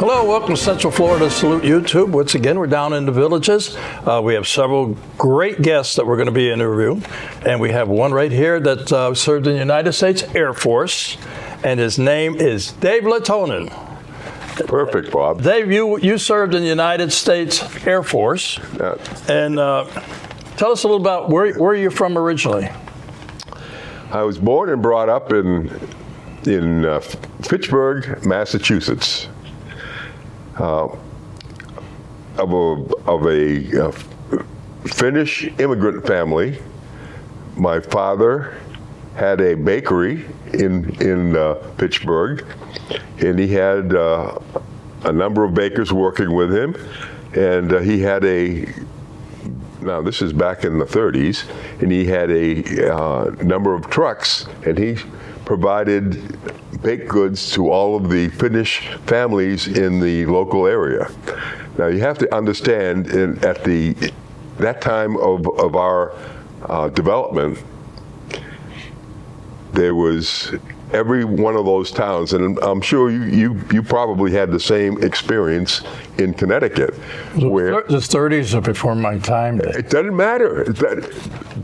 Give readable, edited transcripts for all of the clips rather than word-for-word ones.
Hello, welcome to Central Florida Salute YouTube. Once again, we're down in the villages. We have several great guests that we're going to be interviewing. And we have one right here that served in the United States Air Force. And his name is Dave Lehtonen. Perfect, Bob. Dave, you served in the United States Air Force. Yeah. And tell us a little about where you're from originally. I was born and brought up in Fitchburg, Massachusetts. Of a Finnish immigrant family. My father had a bakery in Pittsburgh, and he had a number of bakers working with him, and he had now this is back in the 30s, and he had a number of trucks, and he provided baked goods to all of the Finnish families in the local area. Now you have to understand, at that time of our development, there was every one of those towns, and I'm sure you probably had the same experience in Connecticut. Where the 30s are before my time. It doesn't matter, but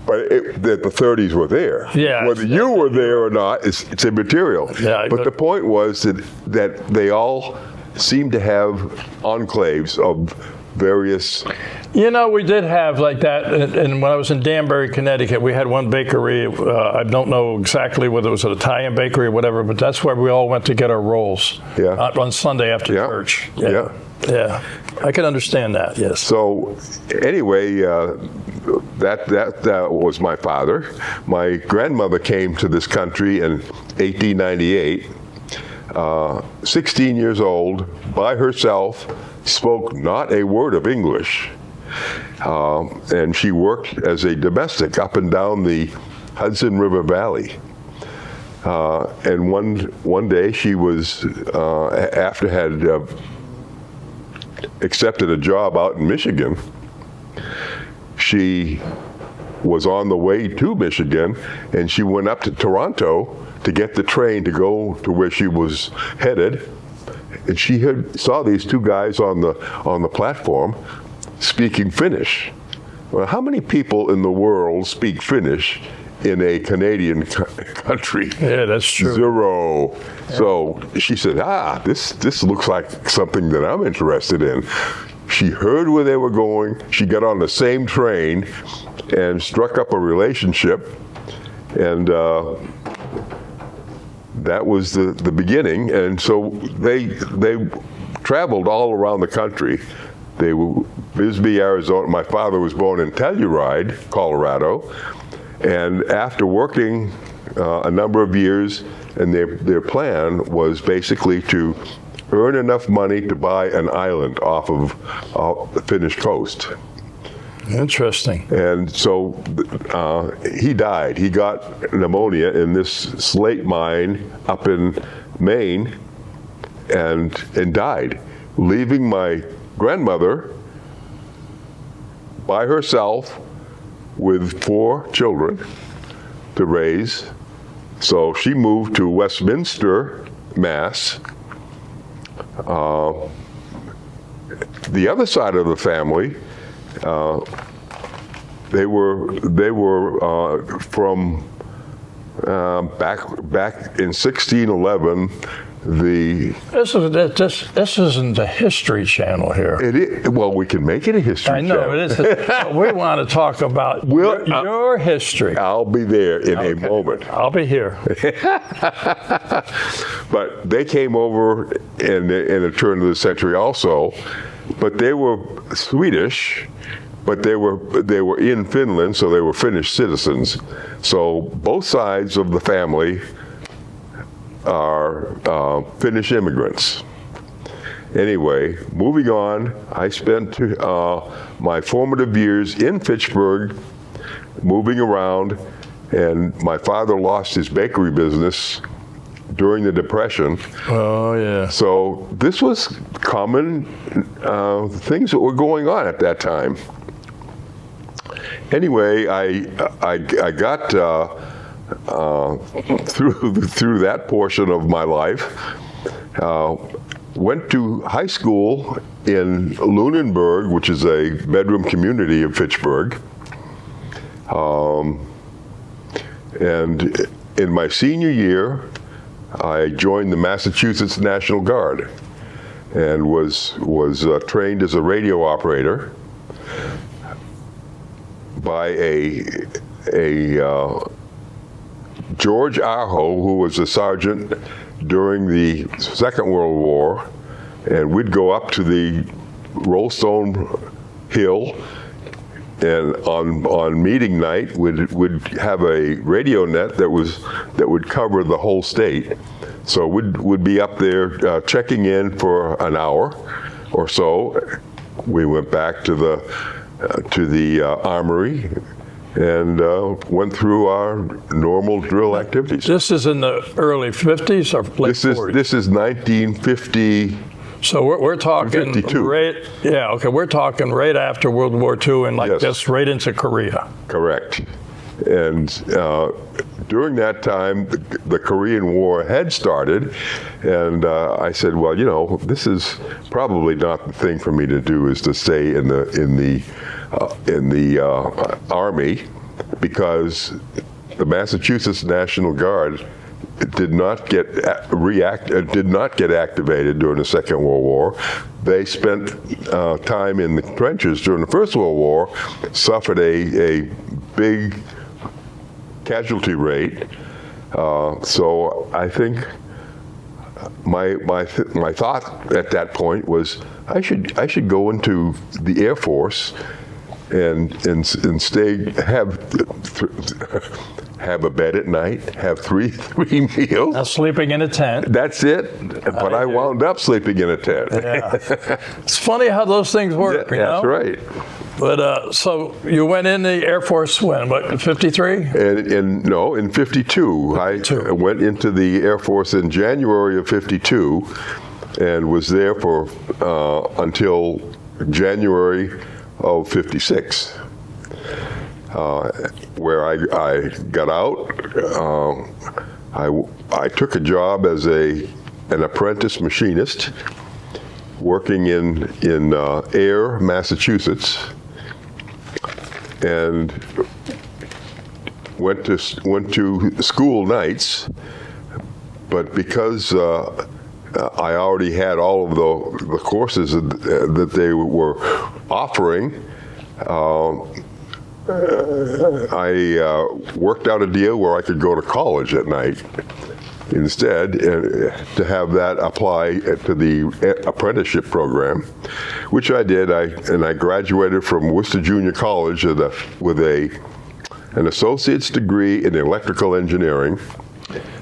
the 30s were there. Yeah, whether you were there or not, it's immaterial. Yeah, but the point was that they all seemed to have enclaves of various. You know, we did have like that, and when I was in Danbury, Connecticut, we had one bakery. I don't know exactly whether it was an Italian bakery or whatever, but that's where we all went to get our rolls. Yeah. On Sunday after church. Yeah. Yeah. I can understand that. Yes. So, anyway, that was my father. My grandmother came to this country in 1898. 16 years old, by herself, spoke not a word of English. And she worked as a domestic up and down the Hudson River Valley. And one day she was, after had accepted a job out in Michigan, she was on the way to Michigan, and she went up to Toronto to get the train to go to where she was headed. And she saw these two guys on the platform speaking Finnish. Well, how many people in the world speak Finnish in a Canadian country? Yeah, that's true. Zero. Yeah. So she said, this looks like something that I'm interested in. She heard where they were going. She got on the same train and struck up a relationship. And that was the beginning. And so they traveled all around the country. They were Bisbee, Arizona. My father was born in Telluride, Colorado. And after working a number of years, and their plan was basically to earn enough money to buy an island off of the Finnish coast. Interesting. And so he died. He got pneumonia in this slate mine up in Maine, and died, leaving my grandmother by herself with 4 children to raise. So she moved to Westminster, Mass. The other side of the family, they were from back in 1611. This isn't the History Channel here. It is. Well, we can make it a history channel. I know it is. We want to talk about your history. I'll be there in a moment. I'll be here. But they came over in the turn of the century also, but they were Swedish. But they were in Finland, so they were Finnish citizens. So both sides of the family are Finnish immigrants. Anyway, moving on, I spent my formative years in Fitchburg, moving around, and my father lost his bakery business during the Depression. Oh, yeah. So this was common things that were going on at that time. Anyway, I got through that portion of my life. went to high school in Lunenburg, which is a bedroom community of Fitchburg. And in my senior year, I joined the Massachusetts National Guard and was trained as a radio operator by a George Aho, who was a sergeant during the Second World War, and we'd go up to the Rollstone Hill, and on meeting night would have a radio net that would cover the whole state. So we'd be up there checking in for an hour or so. We went back to the armory and went through our normal drill activities. This is in the early 50s or late 40s? This is 1950. So we're talking 52. We're talking right after World War II and Yes. just right into Korea. Correct. And during that time, the Korean War had started, and I said, well, this is probably not the thing for me to do, is to stay in the Army, because the Massachusetts National Guard did not get activated during the Second World War. They spent time in the trenches during the First World War, suffered a big casualty rate. So I think my thought at that point was I should go into the Air Force and stay, have a bed at night, have three meals. Now sleeping in a tent. That's it. But I wound up sleeping in a tent. Yeah. It's funny how those things work. That's right. But so you went in the Air Force when? What, 53? In 52. I went into the Air Force in January of 52 and was there for until January of 56. Where I got out, I took a job as an apprentice machinist, working in Ayer, Massachusetts, and went to school nights. But because I already had all of the courses that they were offering, I worked out a deal where I could go to college at night instead, to have that apply to the apprenticeship program, which I did. I graduated from Worcester Junior College with an associate's degree in electrical engineering.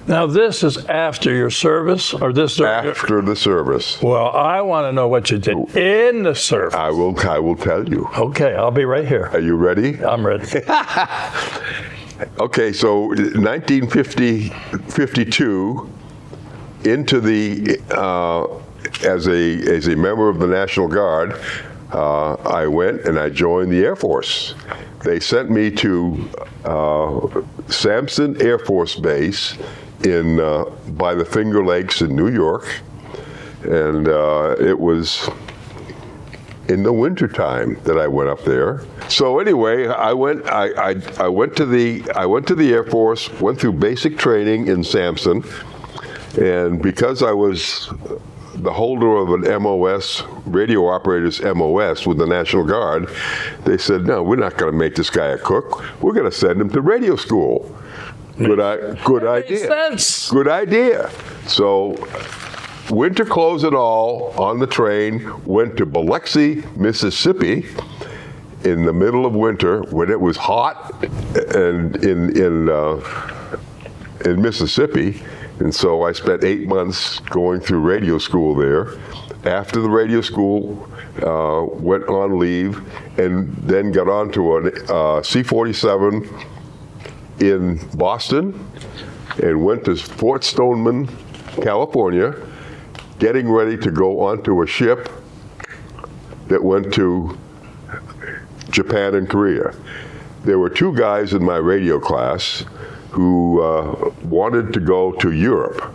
Now this is after your service, or this after the service? Well, I want to know what you did in the service. I will tell you. Okay, I'll be right here. Are you ready? I'm ready. Okay, so 1952, into the as a member of the National Guard, I went and I joined the Air Force. They sent me to Sampson Air Force Base by the Finger Lakes in New York, and it was in the wintertime that I went up there. So anyway, I went to the Air Force, went through basic training in Sampson, and because I was the holder of an MOS, radio operator's MOS with the National Guard, they said, no, we're not going to make this guy a cook. We're going to send him to radio school. Good idea. Makes sense. Good idea. So winter clothes and all, on the train, went to Biloxi, Mississippi, in the middle of winter when it was hot and in Mississippi. And so I spent 8 months going through radio school there. After the radio school, went on leave and then got on to a C-47 in Boston and went to Fort Stoneman, California, getting ready to go onto a ship that went to Japan and Korea. There were two guys in my radio class who wanted to go to Europe.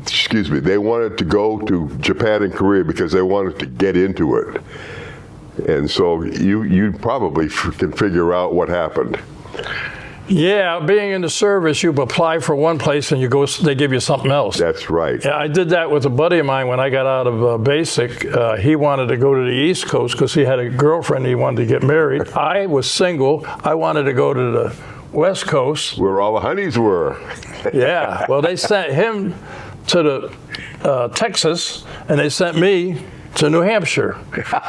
excuse me, they wanted to go to Japan and Korea because they wanted to get into it. And so you probably can figure out what happened. Yeah, being in the service, you apply for one place and they give you something else. That's right. Yeah, I did that with a buddy of mine when I got out of basic. He wanted to go to the East Coast because he had a girlfriend he wanted to get married. I was single. I wanted to go to the West Coast. Where all the honeys were. Yeah, well, they sent him to the Texas, and they sent me to New Hampshire.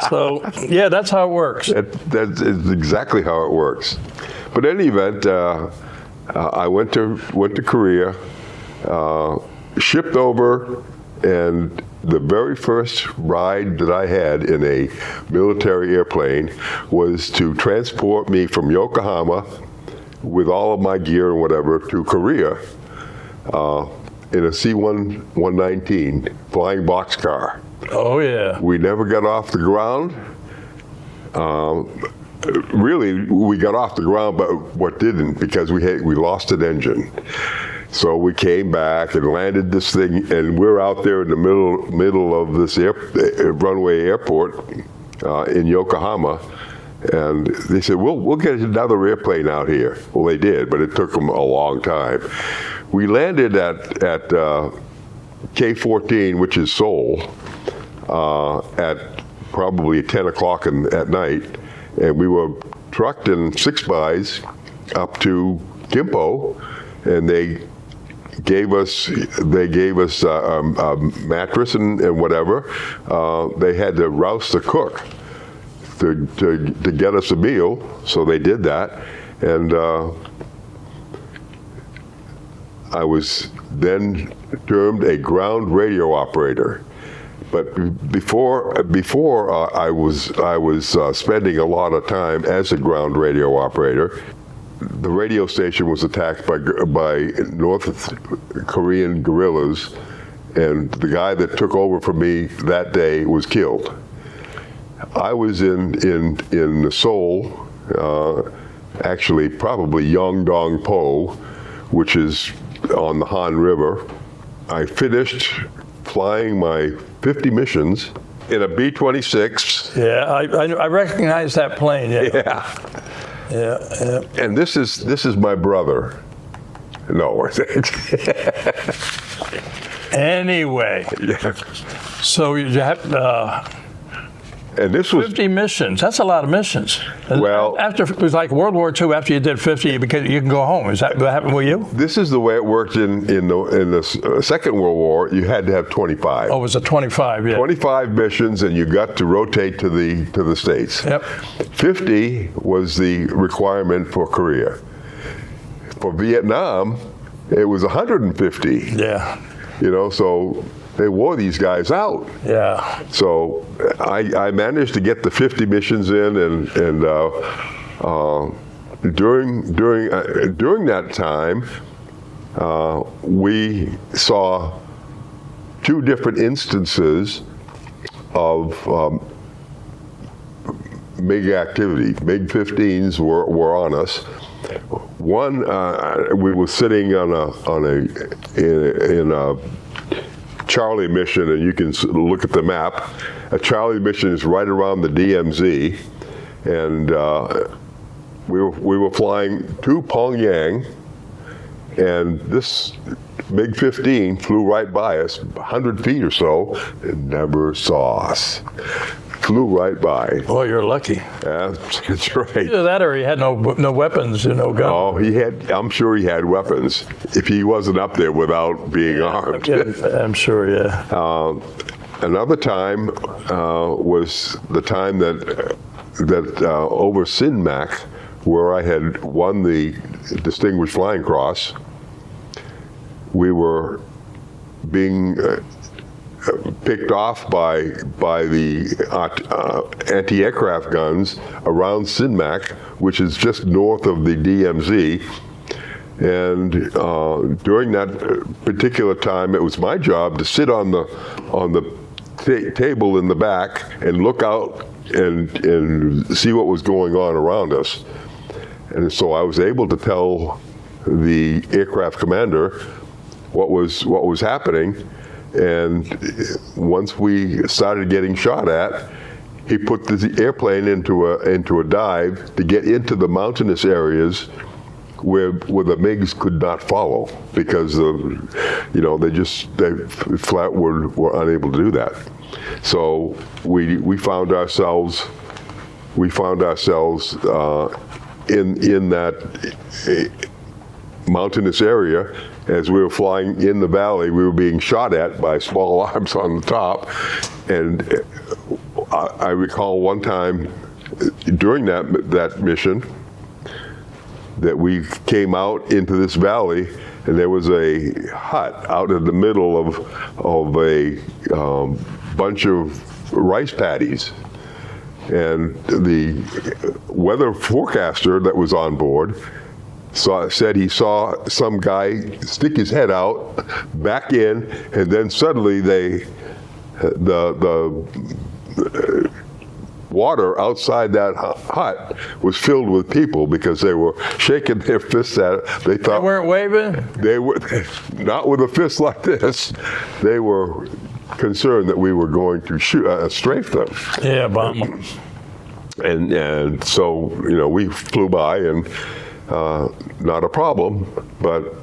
So, yeah, that's how it works. That is exactly how it works. But in any event, I went to Korea, shipped over, and the very first ride that I had in a military airplane was to transport me from Yokohama with all of my gear and whatever to Korea in a C-119 flying boxcar. Oh, yeah. We never got off the ground. Really, we got off the ground, but what didn't, because we lost an engine. So we came back and landed this thing, and we're out there in the middle of this runway airport in Yokohama, and they said, we'll get another airplane out here. Well, they did, but it took them a long time. We landed at K-14, which is Seoul, at probably 10 o'clock at night. And we were trucked in 6-bys up to Gimpo, and they gave us a mattress and whatever. They had to roust the cook to get us a meal, so they did that. And I was then termed a ground radio operator. But before I was spending a lot of time as a ground radio operator. The radio station was attacked by North Korean guerrillas, and the guy that took over from me that day was killed. I was in Seoul, actually probably Yeongdong-po, which is on the Han River. I finished flying my 50 missions in a B-26. Yeah, I recognize that plane. Yeah. Yeah. And this is my brother. No. Anyway. Yeah. So you have and this was 50 missions. That's a lot of missions. Well, after it was like World War II. After you did 50, because you can go home. Is that what happened with you? This is the way it worked in the Second World War. You had to have 25. Oh, it was a 25. Yeah. 25 missions, and you got to rotate to the States. Yep. 50 was the requirement for Korea. For Vietnam, it was 150. Yeah. So they wore these guys out. Yeah. So I managed to get the 50 missions in, and during that time, we saw two different instances of MiG activity. MiG-15s were on us. One, we were sitting in a Charlie mission, and you can look at the map. A Charlie mission is right around the DMZ, and we were flying to Pyongyang, and this MiG-15 flew right by us, 100 feet or so, and never saw us. Flew right by. Oh, you're lucky. Yeah, that's right. Either that, or he had no weapons, no gun. Oh, I'm sure he had weapons. If he wasn't up there without being armed. I'm sure. Yeah. Another time was the time that over Sinmac, where I had won the Distinguished Flying Cross. We were being picked off by the anti-aircraft guns around Sinmac, which is just north of the DMZ. And during that particular time, it was my job to sit on the table in the back and look out and see what was going on around us. And so I was able to tell the aircraft commander what was happening. And once we started getting shot at, he put the airplane into a dive to get into the mountainous areas where the MiGs could not follow, because they flat were unable to do that. So we found ourselves in that mountainous area. As we were flying in the valley, we were being shot at by small arms on the top. And I recall one time during that mission that we came out into this valley, and there was a hut out in the middle of a bunch of rice paddies. And the weather forecaster that was on board said he saw some guy stick his head out, back in, and then suddenly the water outside that hut was filled with people because they were shaking their fists at it. They thought they weren't waving? They were not with a fist like this. They were concerned that we were going to strafe them. Yeah, bomb them. And so, we flew by, and not a problem, but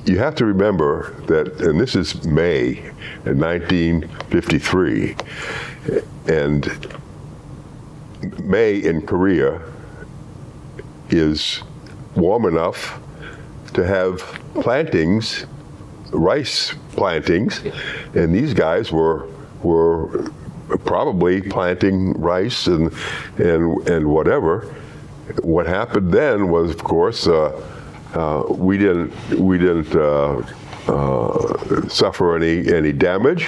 you have to remember that, and this is May in 1953, and May in Korea is warm enough to have plantings, rice plantings, and these guys were probably planting rice and whatever. What happened then was, of course, we didn't suffer any damage.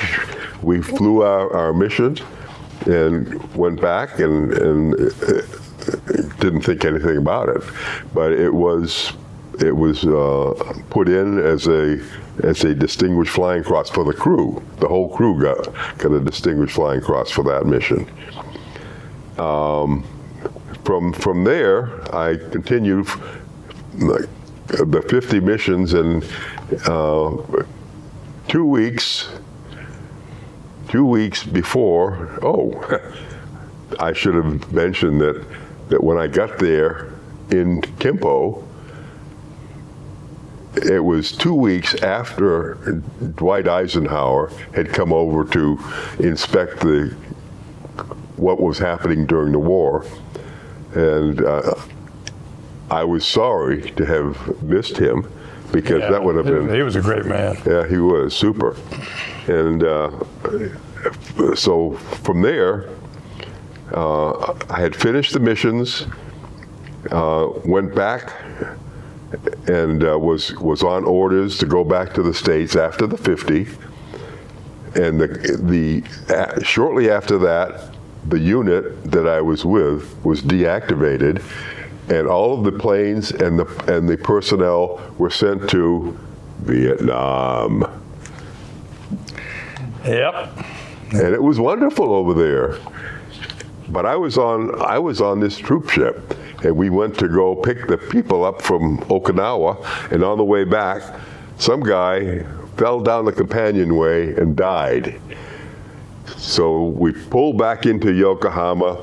We flew our mission and went back and didn't think anything about it. But it was put in as a distinguished flying cross for the crew. The whole crew got a distinguished flying cross for that mission. From there, I continued the 50 missions, and 2 weeks before, I should have mentioned that when I got there in Kimpo, it was 2 weeks after Dwight Eisenhower had come over to inspect what was happening during the war. And I was sorry to have missed him, because that would have been... He was a great man. Yeah, he was super. And so from there, I had finished the missions, went back, and was on orders to go back to the States after the 50. And shortly after that, the unit that I was with was deactivated, and all of the planes and the personnel were sent to Vietnam. Yep. And it was wonderful over there. But I was on this troop ship, and we went to go pick the people up from Okinawa, and on the way back, some guy fell down the companionway and died. So we pulled back into Yokohama.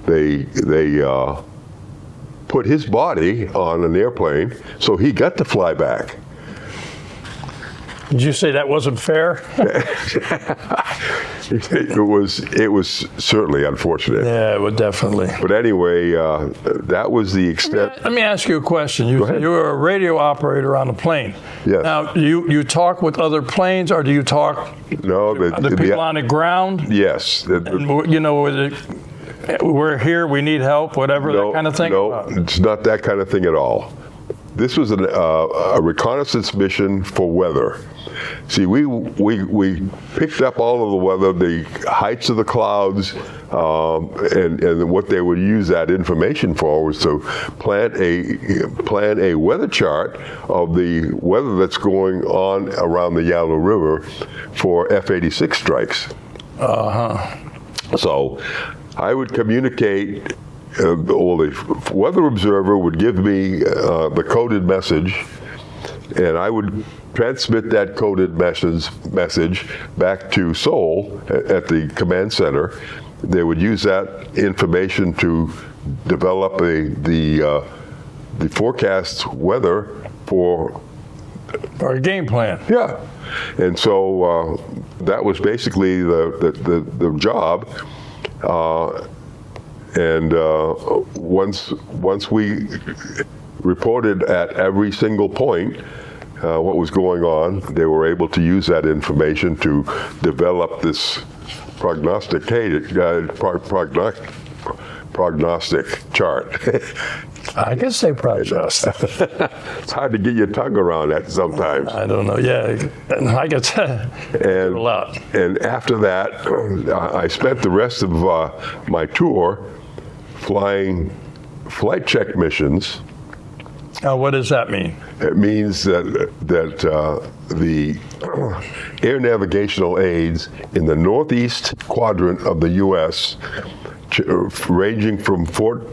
They put his body on an airplane, so he got to fly back. Did you say that wasn't fair? It was certainly unfortunate. Yeah, it would definitely. But anyway, that was the extent. Let me ask you a question. You were a radio operator on a plane. Yes. Now, you talk with other planes, or do you talk No, the people on the ground? Yes. We're here, we need help, whatever, that kind of thing? No, it's not that kind of thing at all. This was a reconnaissance mission for weather. See, we picked up all of the weather, the heights of the clouds, and what they would use that information for was to plan a weather chart of the weather that's going on around the Yalu River for F-86 strikes. So I would communicate, or the weather observer would give me the coded message, and I would transmit that coded message back to Seoul at the command center. They would use that information to develop the forecast weather for Our game plan. yeah, and so that was basically the job. And once we reported at every single point what was going on, they were able to use that information to develop this prognostic chart. I can say prognostic. It's hard to get your tongue around that sometimes. I don't know. Yeah, I can tell a lot. And after that, I spent the rest of my tour flying flight check missions. What does that mean? It means that the air navigational aids in the northeast quadrant of the U.S., ranging from Fort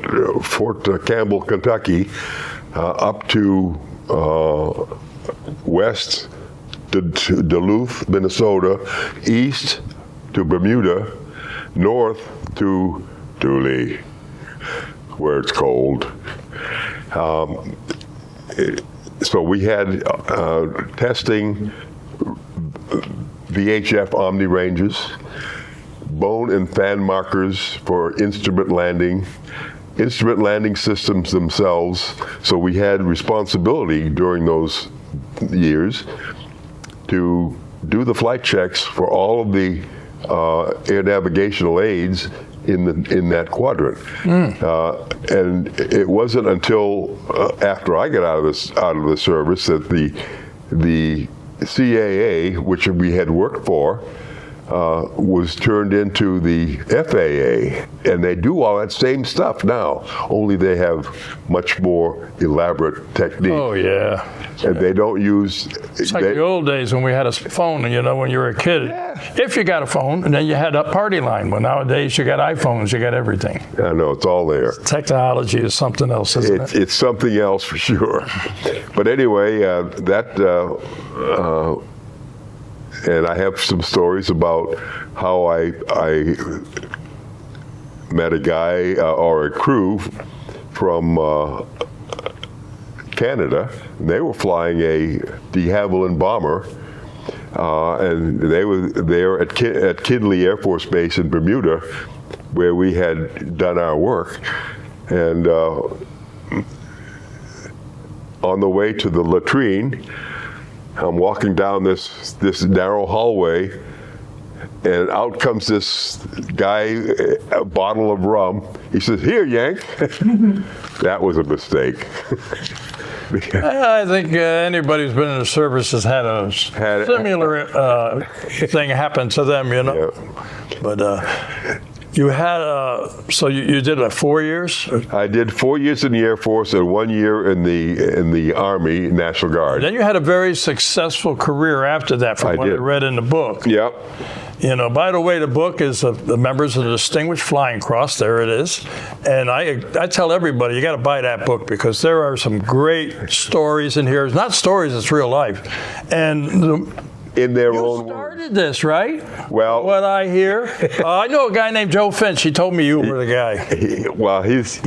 Campbell, Kentucky, up to west to Duluth, Minnesota, east to Bermuda, north to Duluth, where it's cold. So we had testing VHF Omni ranges, bone and fan markers for instrument landing systems themselves. So we had responsibility during those years to do the flight checks for all of the air navigational aids in that quadrant. And it wasn't until after I got out of the service that the CAA, which we had worked for, was turned into the FAA, and they do all that same stuff now, only they have much more elaborate technique. Oh, yeah. And they don't use... It's like the old days when we had a phone, and when you were a kid, if you got a phone, and then you had a party line. Well, nowadays you got iPhones, you got everything. I know, it's all there. Technology is something else, isn't it? It's something else for sure. But anyway, and I have some stories about how I met a guy or a crew from Canada. They were flying a de Havilland bomber, and they were there at Kinley Air Force Base in Bermuda, where we had done our work. And on the way to the latrine, I'm walking down this narrow hallway, and out comes this guy, a bottle of rum. He says, "Here, Yank." That was a mistake. I think anybody who's been in the service has had a similar thing happen to them, Yeah. But you had, so you did 4 years? I did 4 years in the Air Force and 1 year in the Army National Guard. Then you had a very successful career after that, from what I read in the book. Yep. By the way, the book is the Members of the Distinguished Flying Cross. There it is. And I tell everybody, you got to buy that book, because there are some great stories in here. It's not stories, it's real life. And in their you own started words. this, right? Well, what I hear, I know a guy named Joe Finch. He told me you were the guy. He's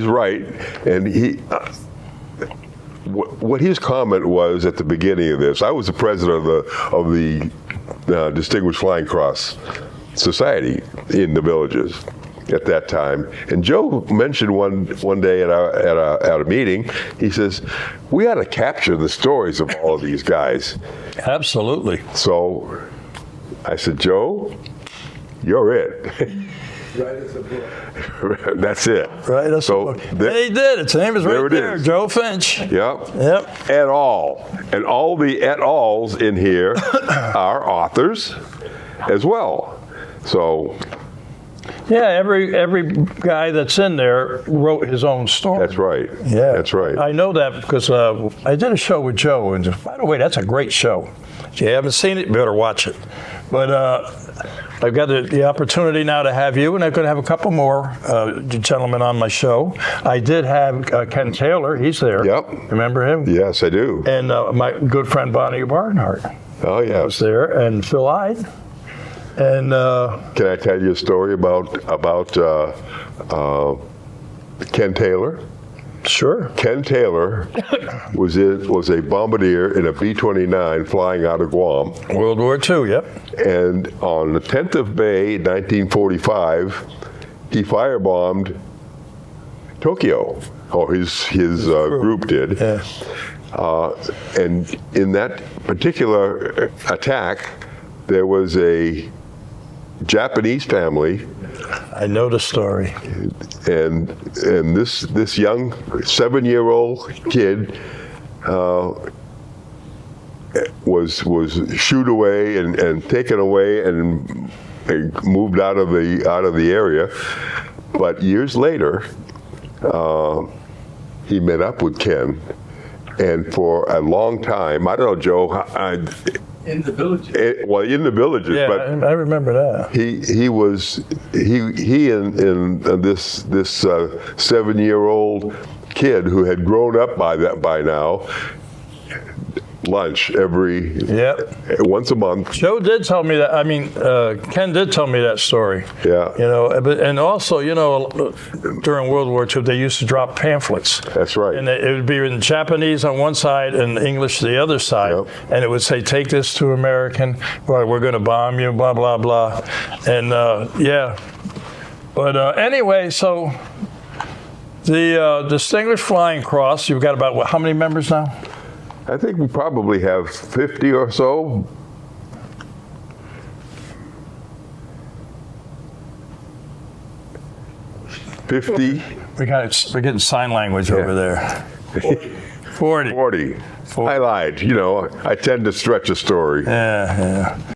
right, and what his comment was at the beginning of this. I was the president of the Distinguished Flying Cross Society in the Villages at that time, and Joe mentioned one day at a meeting. He says, "We ought to capture the stories of all of these guys." Absolutely. So I said, "Joe, you're it." Write us a book. That's it. Right. That's so and he did. Its name is right there, Joe Finch. Yep. Yep. Et al. And all the et als in here are authors as well. So. Yeah, every guy that's in there wrote his own story. That's right. Yeah, that's right. I know that because I did a show with Joe, and by the way, that's a great show. If you haven't seen it, you better watch it. But I've got the opportunity now to have you, and I'm going to have a couple more gentlemen on my show. I did have Ken Taylor. He's there. Yep. Remember him? Yes, I do. And my good friend Bonnie Barnhart Oh, yeah. was there, and Phil Ide. And Can I tell you a story about Ken Taylor? sure. Ken Taylor was a bombardier in a B-29 flying out of Guam. World War II, yep. And on the 10th of May, 1945, he firebombed Tokyo, or his group did. Yeah. And in that particular attack, there was a Japanese family, I know the story. and this young 7-year-old kid was shooed away and taken away and moved out of the area. But years later, he met up with Ken, and for a long time, I don't know, Joe. In the villages. In the villages, Yeah, but I remember that. he and this 7-year-old kid who had grown up by now, lunch once a month. Joe did tell me that. I mean, Ken did tell me that story. Yeah. You know, and also, you know, during World War II, they used to drop pamphlets. That's right. And it would be in Japanese on one side and English the other side. Yep. And it would say, "Take this to American, or we're going to bomb you," blah, blah, blah. And, yeah. But anyway, so the Distinguished Flying Cross, you've got about, how many members now? I think we probably have 50 or so. We're getting sign language over there. 40. 40. I lied. You know, I tend to stretch a story. Yeah, yeah.